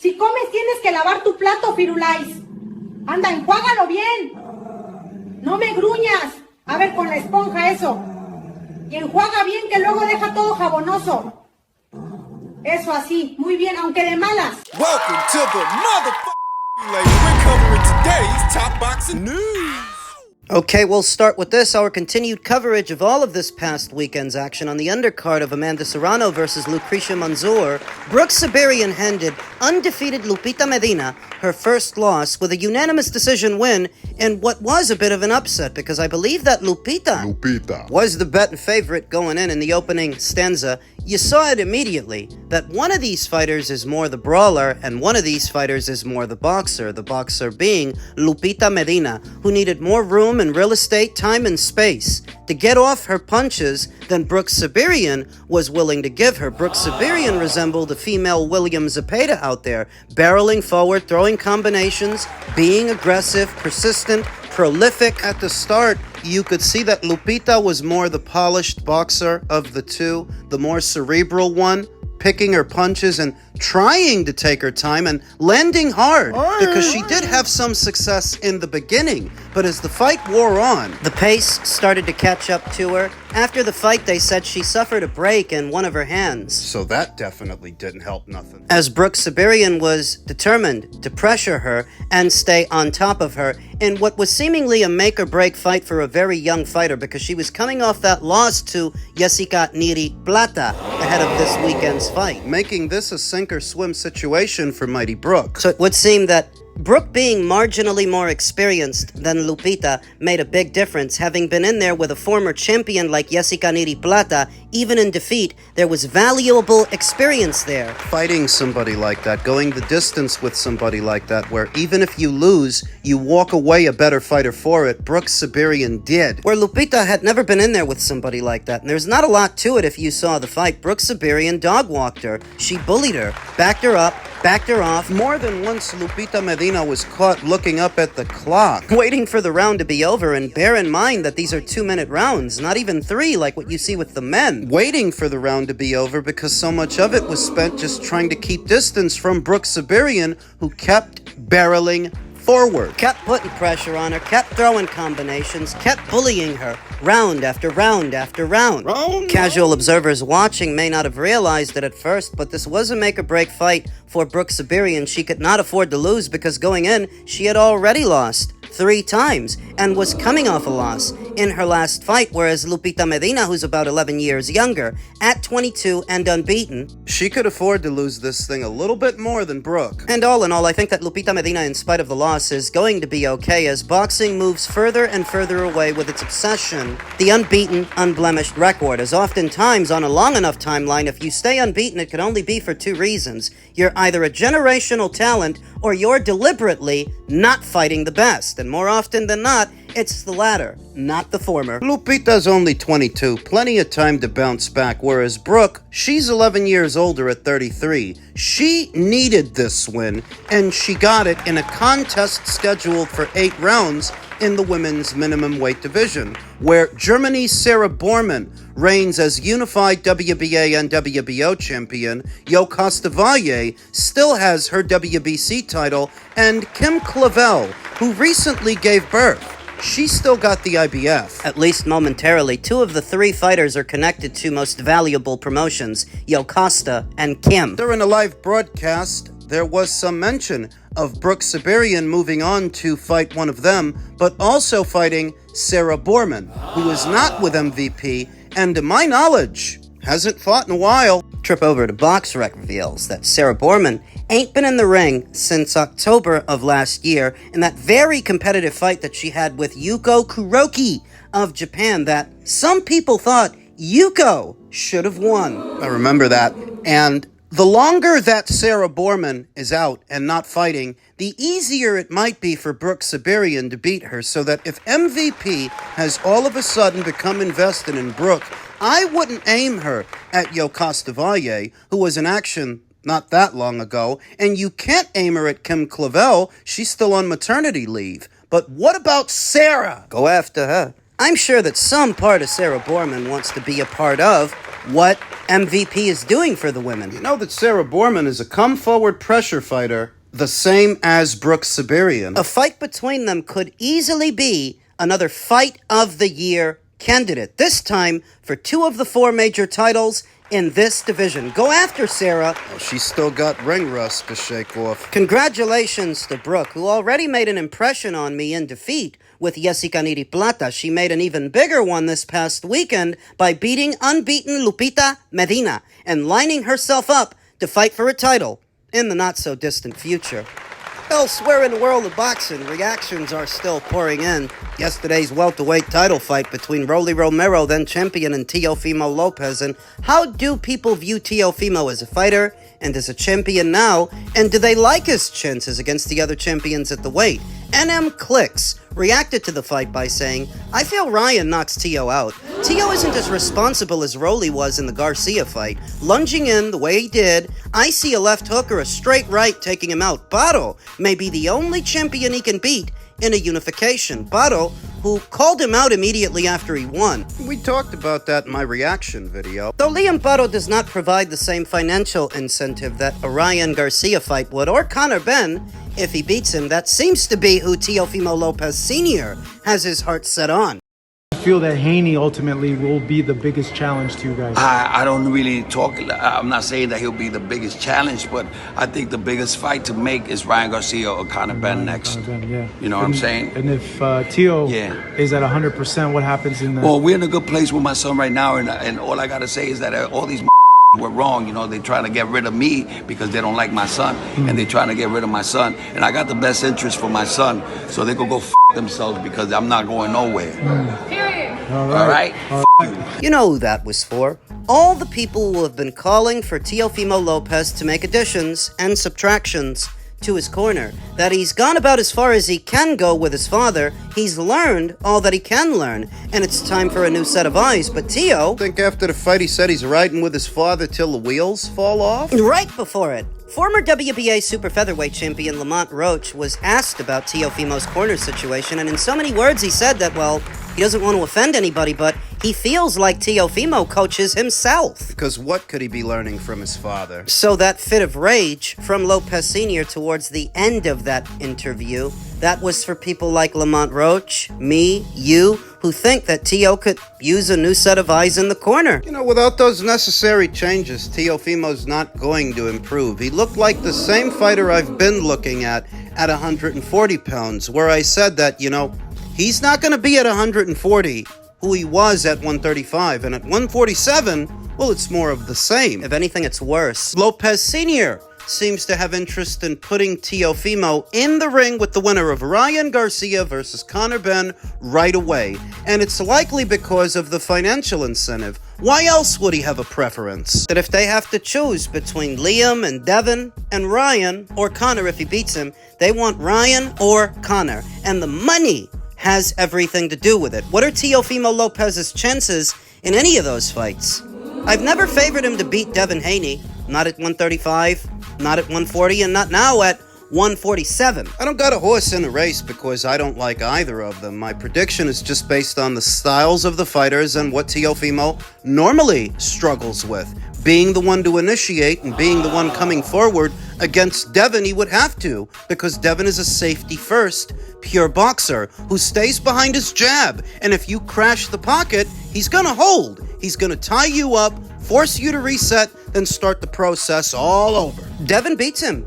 Si comes tienes que lavar tu plato, Firulais. Anda, enjuágalo bien. No me gruñas. A ver, con la esponja eso. Y enjuaga bien que luego deja todo jabonoso. Eso así, muy bien, aunque de malas. Welcome to the motherfucking lady. We're covering today's top boxing news. Okay, we'll start with this, our continued coverage of all of this past weekend's action on the undercard of Amanda Serrano versus Lucrecia Manzur. Brook Sibrian handed undefeated Lupita Medina her first loss with a unanimous decision win in what was a bit of an upset, because I believe that Lupita was the betting favorite going in the opening stanza. You saw it immediately, that one of these fighters is more the brawler and one of these fighters is more the boxer being Lupita Medina, who needed more room and real estate, time and space to get off her punches than Brook Sibrian was willing to give her. Brook Sibrian resembled a female William Zepeda out there, barreling forward, throwing combinations, being aggressive, persistent, prolific. At the start, you could see that Lupita was more the polished boxer of the two, the more cerebral one, picking her punches and trying to take her time and landing hard, because she did have some success in the beginning, but as the fight wore on, the pace started to catch up to her. After the fight, they said she suffered a break in one of her hands. So that definitely didn't help nothing. As Brook Sibrian was determined to pressure her and stay on top of her in what was seemingly a make-or-break fight for a very young fighter, because she was coming off that loss to Jessica Niri Plata ahead of this weekend's fight, making this a sink-or-swim situation for Mighty Brook. So it would seem that Brook being marginally more experienced than Lupita made a big difference. Having been in there with a former champion like Jessica Niri Plata, even in defeat, there was valuable experience there. Fighting somebody like that, going the distance with somebody like that, where even if you lose, you walk away a better fighter for it, Brook Sibrian did. Where Lupita had never been in there with somebody like that, and there's not a lot to it if you saw the fight. Brook Sibrian dog-walked her. She bullied her, backed her up, backed her off. More than once, Lupita Medina was caught looking up at the clock, waiting for the round to be over, and bear in mind that these are 2-minute rounds, not even 3 like what you see with the men. Waiting for the round to be over because so much of it was spent just trying to keep distance from Brook Sibrian, who kept barreling forward, kept putting pressure on her, kept throwing combinations, kept bullying her, round after round after round. Casual observers watching may not have realized it at first, but this was a make-or-break fight for Brook Sibrian. She could not afford to lose, because going in, she had already lost 3 times and was coming off a loss in her last fight, whereas Lupita Medina, who's about 11 years younger, at 22 and unbeaten, she could afford to lose this thing a little bit more than Brook. And all in all, I think that Lupita Medina, in spite of the loss, is going to be okay as boxing moves further and further away with its obsession, the unbeaten, unblemished record. As oftentimes on a long enough timeline, if you stay unbeaten, it can only be for 2 reasons. You're either a generational talent or you're deliberately not fighting the best. And more often than not, it's the latter, not the former. Lupita's only 22, plenty of time to bounce back, whereas Brook, she's 11 years older at 33. She needed this win, and she got it in a contest scheduled for 8 rounds in the women's minimum weight division, where Germany's Sarah Bormann reigns as unified WBA and WBO champion, Jo Costavalle still has her WBC title, and Kim Clavel, who recently gave birth, she still got the IBF. At least momentarily. 2 of the 3 fighters are connected to most valuable promotions, Jo Costa and Kim. During a live broadcast, there was some mention of Brook Sibrian moving on to fight one of them, but also fighting Sarah Bormann, who is not with MVP, and to my knowledge, hasn't fought in a while. Trip over to BoxRec reveals that Sarah Bormann ain't been in the ring since October of last year in that very competitive fight that she had with Yuko Kuroki of Japan that some people thought Yuko should have won. I remember that. And the longer that Sarah Bormann is out and not fighting, the easier it might be for Brook Sibrian to beat her, so that if MVP has all of a sudden become invested in Brook, I wouldn't aim her at Jo Costavalle, who was in action not that long ago, and you can't aim her at Kim Clavel. She's still on maternity leave. But what about Sarah? Go after her. I'm sure that some part of Sarah Bormann wants to be a part of what MVP is doing for the women. You know that Sarah Borman is a come-forward pressure fighter, the same as Brook Sibrian. A fight between them could easily be another Fight of the Year candidate, this time for 2 of the 4 major titles in this division. Go after Sarah. Oh, she's still got ring rust to shake off. Congratulations to Brook, who already made an impression on me in defeat with Jessica Niri Plata. She made an even bigger one this past weekend by beating unbeaten Lupita Medina and lining herself up to fight for a title in the not-so-distant future. Elsewhere in the world of boxing, reactions are still pouring in. Yesterday's welterweight title fight between Rolly Romero, then champion, and Teofimo Lopez. And how do people view Teofimo as a fighter and as a champion now? And do they like his chances against the other champions at the weight? NM Clicks reacted to the fight by saying, I feel Ryan knocks Teo out. Teo isn't as responsible as Rolly was in the Garcia fight. Lunging in the way he did, I see a left hook or a straight right taking him out. Baro may be the only champion he can beat in a unification. Baro, who called him out immediately after he won. We talked about that in my reaction video. Though Liam Baro does not provide the same financial incentive that a Ryan Garcia fight would, or Conor Benn, if he beats him, that seems to be who Teofimo Lopez Sr. has his heart set on. I feel that Haney ultimately will be the biggest challenge to you guys. I don't really talk. I'm not saying that he'll be the biggest challenge, but I think the biggest fight to make is Ryan Garcia or Conor Benn next. Yeah. You know what I'm saying? And if Teo is at 100%, what happens in that? Well, we're in a good place with my son right now, and all I got to say is that all these were wrong. You know, they're trying to get rid of me because they don't like my son, and they're trying to get rid of my son. And I got the best interest for my son, so they could go themselves because I'm not going nowhere. All right? You know who that was for. All the people who have been calling for Teofimo Lopez to make additions and subtractions to his corner. That he's gone about as far as he can go with his father. He's learned all that he can learn, and it's time for a new set of eyes. But Teo... I think after the fight he said he's riding with his father till the wheels fall off? Right before it, former WBA super featherweight champion Lamont Roach was asked about Teofimo's corner situation, and in so many words he said that, well, he doesn't want to offend anybody, but he feels like Teofimo coaches himself. Because what could he be learning from his father? So that fit of rage from Lopez Sr. towards the end of that interview, that was for people like Lamont Roach, me, you, who think that Teo could use a new set of eyes in the corner. You know, without those necessary changes, Teofimo's not going to improve. He looked like the same fighter I've been looking at 140 pounds, where I said that, you know, he's not going to be at 140 who he was at 135, and at 147, well, it's more of the same. If anything, it's worse. Lopez Sr. seems to have interest in putting Teofimo in the ring with the winner of Ryan Garcia versus Conor Benn right away, and it's likely because of the financial incentive. Why else would he have a preference? That if they have to choose between Liam and Devin and Ryan, or Conor if he beats him, they want Ryan or Conor, and the money has everything to do with it. What are Teofimo Lopez's chances in any of those fights? I've never favored him to beat Devin Haney, not at 135, not at 140, and not now at 147. I don't got a horse in the race because I don't like either of them. My prediction is just based on the styles of the fighters and what Teofimo normally struggles with. Being the one to initiate and being the one coming forward against Devin, he would have to, because Devin is a safety-first, pure boxer who stays behind his jab. And if you crash the pocket, he's gonna hold. He's gonna tie you up, force you to reset, then start the process all over. Devin beats him.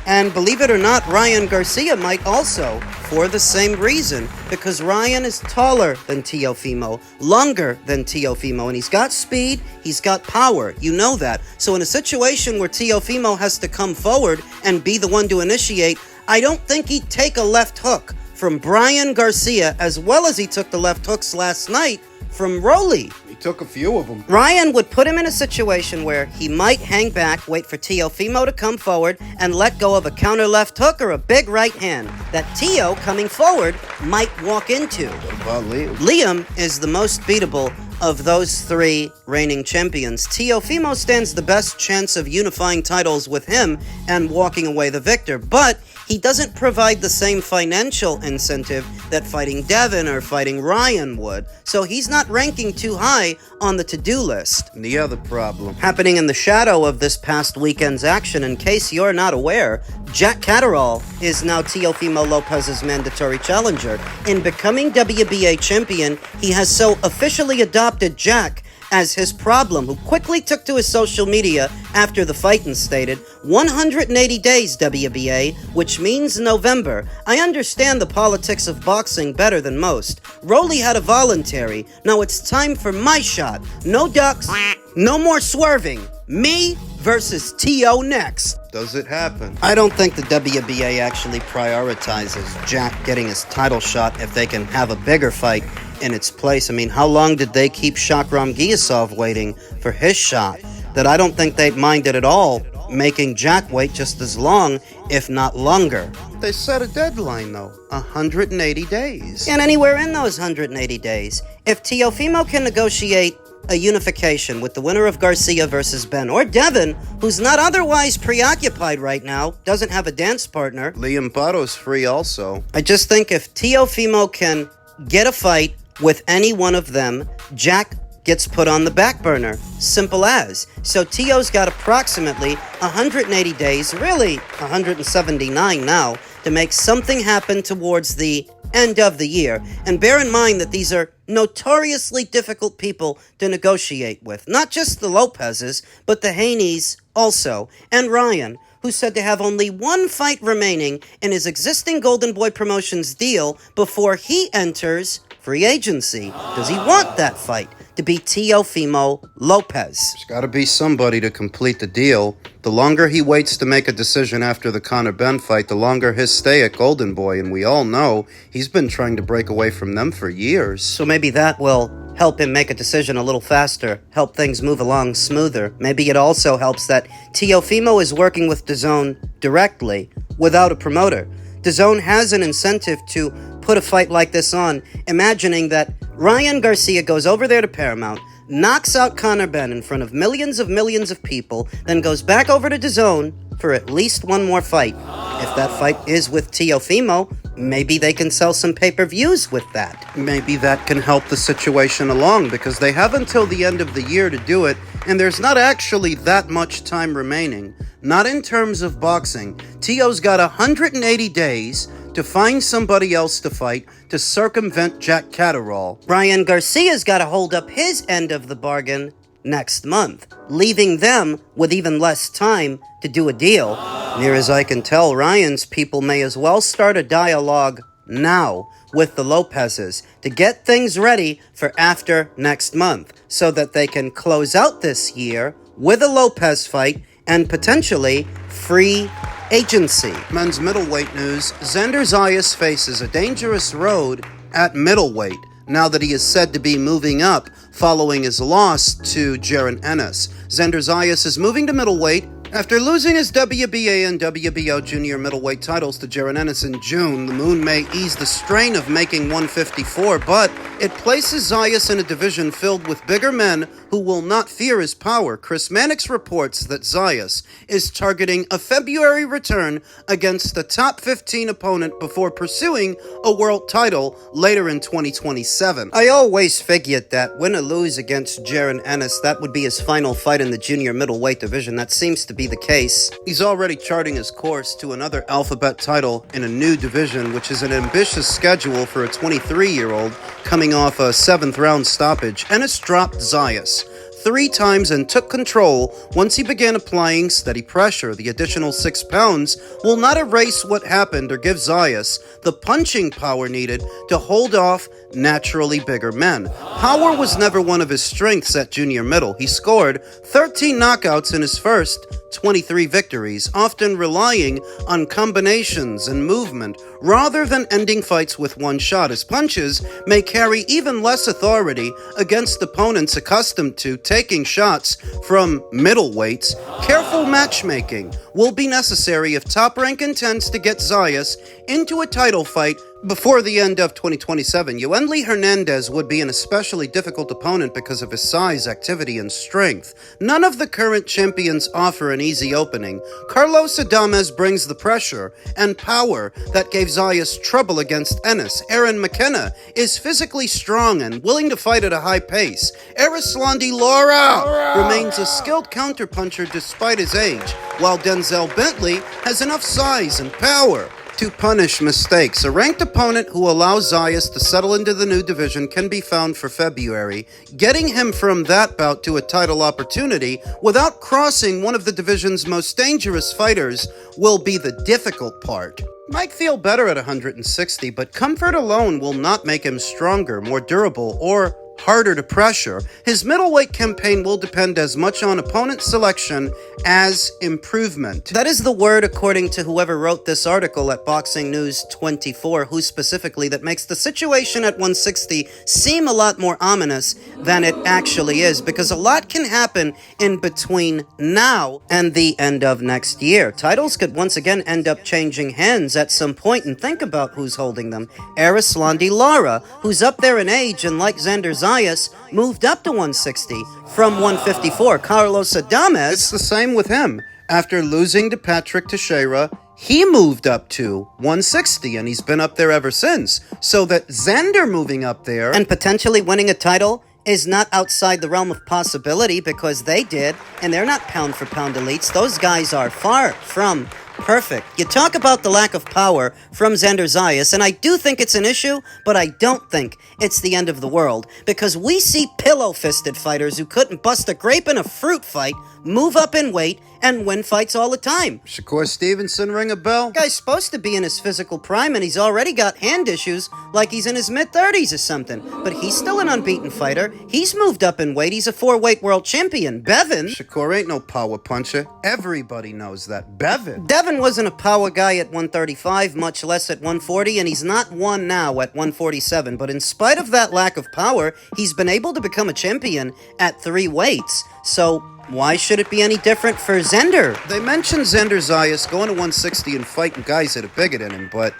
And believe it or not, Ryan Garcia might also, for the same reason, because Ryan is taller than Teofimo, longer than Teofimo, and he's got speed, he's got power, you know that. So in a situation where Teofimo has to come forward and be the one to initiate, I don't think he'd take a left hook from Brian Garcia as well as he took the left hooks last night from Rolly. He took a few of them. Ryan would put him in a situation where he might hang back, wait for Teofimo to come forward, and let go of a counter left hook or a big right hand that Teo, coming forward, might walk into. What about Liam? Liam is the most beatable of those three reigning champions. Teofimo stands the best chance of unifying titles with him and walking away the victor, but he doesn't provide the same financial incentive that fighting Devin or fighting Ryan would, so he's not ranking too high on the to-do list. And the other problem, Happening in the shadow of this past weekend's action, in case you're not aware, Jack Catterall is now Teofimo Lopez's mandatory challenger. In becoming WBA champion, he has so officially adopted Jack as his problem, who quickly took to his social media after the fight and stated, 180 days WBA, which means November. I understand the politics of boxing better than most. Rolly had a voluntary. Now it's time for my shot. No ducks, no more swerving. Me versus T.O. next. does it happen? I don't think the WBA actually prioritizes Jack getting his title shot if they can have a bigger fight in its place. I mean, how long did they keep Shakram Giyasov waiting for his shot? That I don't think they'd minded at all making Jack wait just as long, if not longer. They set a deadline, though. 180 days. And anywhere in those 180 days, if Teofimo can negotiate a unification with the winner of Garcia versus Ben, or Devin, who's not otherwise preoccupied right now, doesn't have a dance partner. Liam Paro's free also. I just think if Teofimo can get a fight with any one of them, Jack gets put on the back burner. Simple as. So Tio's got approximately 180 days, really 179 now, to make something happen towards the end of the year. And bear in mind that these are notoriously difficult people to negotiate with. Not just the Lopezes, but the Haneys also. And Ryan, who's said to have only one fight remaining in his existing Golden Boy Promotions deal before he enters free agency. Does he want that fight? To be Teofimo Lopez. There's got to be somebody to complete the deal. The longer he waits to make a decision after the Conor Ben fight, the longer his stay at Golden Boy, and we all know he's been trying to break away from them for years. So maybe that will help him make a decision a little faster, help things move along smoother. Maybe it also helps that Teofimo is working with DAZN directly, without a promoter. DAZN has an incentive to put a fight like this on, imagining that Ryan Garcia goes over there to Paramount, knocks out Conor Ben in front of millions of people, then goes back over to DAZN for at least one more fight. If that fight is with Teofimo, maybe they can sell some pay-per-views with that. Maybe that can help the situation along, because they have until the end of the year to do it, and there's not actually that much time remaining. Not in terms of boxing. Tio's got 180 days to find somebody else to fight to circumvent Jack Catterall. Ryan Garcia's got to hold up his end of the bargain next month, leaving them with even less time to do a deal. Near as I can tell, Ryan's people may as well start a dialogue now with the Lopezes to get things ready for after next month, so that they can close out this year with a Lopez fight and potentially free agency. Men's middleweight news, Xander Zayas faces a dangerous road at middleweight now that he is said to be moving up following his loss to Jaron Ennis. Xander Zayas is moving to middleweight after losing his WBA and WBO junior middleweight titles to Jaron Ennis in June. The Moon may ease the strain of making 154, but it places Zayas in a division filled with bigger men who will not fear his power. Chris Mannix reports that Zayas is targeting a February return against the top 15 opponent before pursuing a world title later in 2027. I always figured that win or lose against Jaron Ennis, that would be his final fight in the junior middleweight division. That seems to be the case. He's already charting his course to another alphabet title in a new division, which is an ambitious schedule for a 23-year-old coming off a 7th round stoppage. Ennis dropped Zayas 3 times and took control once he began applying steady pressure. The additional 6 pounds will not erase what happened or give Zayas the punching power needed to hold off naturally bigger men. Power was never one of his strengths at junior middle. He scored 13 knockouts in his first 23 victories, often relying on combinations and movement rather than ending fights with one shot. His punches may carry even less authority against opponents accustomed to taking shots from middleweights. Careful matchmaking will be necessary if Top Rank intends to get Zayas into a title fight Before the end of 2027, Yoenli Hernandez would be an especially difficult opponent because of his size, activity, and strength. None of the current champions offer an easy opening. Carlos Adames brings the pressure and power that gave Zayas trouble against Ennis. Aaron McKenna is physically strong and willing to fight at a high pace. Erislandy Lara remains a skilled counterpuncher despite his age, while Denzel Bentley has enough size and power to punish mistakes. A ranked opponent who allows Zayas to settle into the new division can be found for February. Getting him from that bout to a title opportunity without crossing one of the division's most dangerous fighters will be the difficult part. Might feel better at 160, but comfort alone will not make him stronger, more durable, or harder to pressure. His middleweight campaign will depend as much on opponent selection as improvement. That is the word according to whoever wrote this article at Boxing News 24, who specifically, that makes the situation at 160 seem a lot more ominous than it actually is, because a lot can happen in between now and the end of next year. Titles could once again end up changing hands at some point, and think about who's holding them. Erislandy Lara, who's up there in age, and like Xander Zayas, moved up to 160 from 154. Carlos Adames, It's the same with him. After losing to Patrick Teixeira, he moved up to 160, and he's been up there ever since. So that Xander moving up there and potentially winning a title is not outside the realm of possibility, because they did, and they're not pound-for-pound elites. Those guys are far from perfect. You talk about the lack of power from Xander Zayas, and I do think it's an issue, but I don't think it's the end of the world, because we see pillow-fisted fighters who couldn't bust a grape in a fruit fight move up in weight and win fights all the time. Shakur Stevenson ring a bell? Guy's supposed to be in his physical prime, and he's already got hand issues like he's in his mid-30s or something. But he's still an unbeaten fighter. He's moved up in weight. He's a 4-weight world champion. Bevan Shakur ain't no power puncher. Everybody knows that. Bevan wasn't a power guy at 135, much less at 140, and he's not one now at 147. But in spite of that lack of power, he's been able to become a champion at 3 weights. So why should it be any different for Xander? They mentioned Xander Zayas going to 160 and fighting guys that are bigger than him, but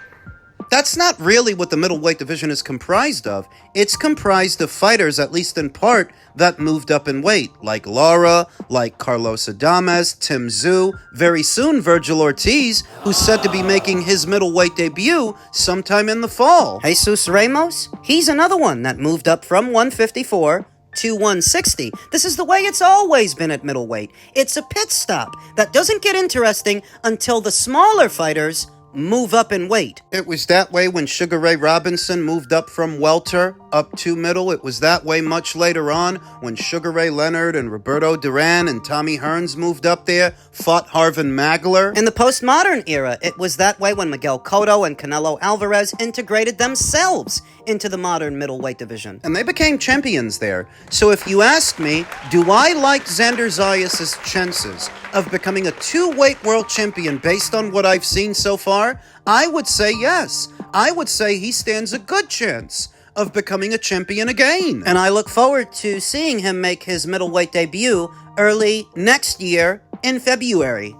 that's not really what the middleweight division is comprised of. It's comprised of fighters, at least in part, that moved up in weight, like Lara, like Carlos Adames, Tim Tszyu, very soon Virgil Ortiz, who's said to be making his middleweight debut sometime in the fall. Jesus Ramos? He's another one that moved up from 154 to 160. This is the way it's always been at middleweight. It's a pit stop that doesn't get interesting until the smaller fighters move up in weight. It was that way when Sugar Ray Robinson moved up from welter up to middle. It was that way much later on when Sugar Ray Leonard and Roberto Duran and Tommy Hearns moved up there, fought Harvin Magler. In the postmodern era, it was that way when Miguel Cotto and Canelo Alvarez integrated themselves into the modern middleweight division. And they became champions there. So if you ask me, do I like Xander Zayas' chances of becoming a 2-weight world champion based on what I've seen so far? I would say yes. I would say he stands a good chance of becoming a champion again. And I look forward to seeing him make his middleweight debut early next year in February.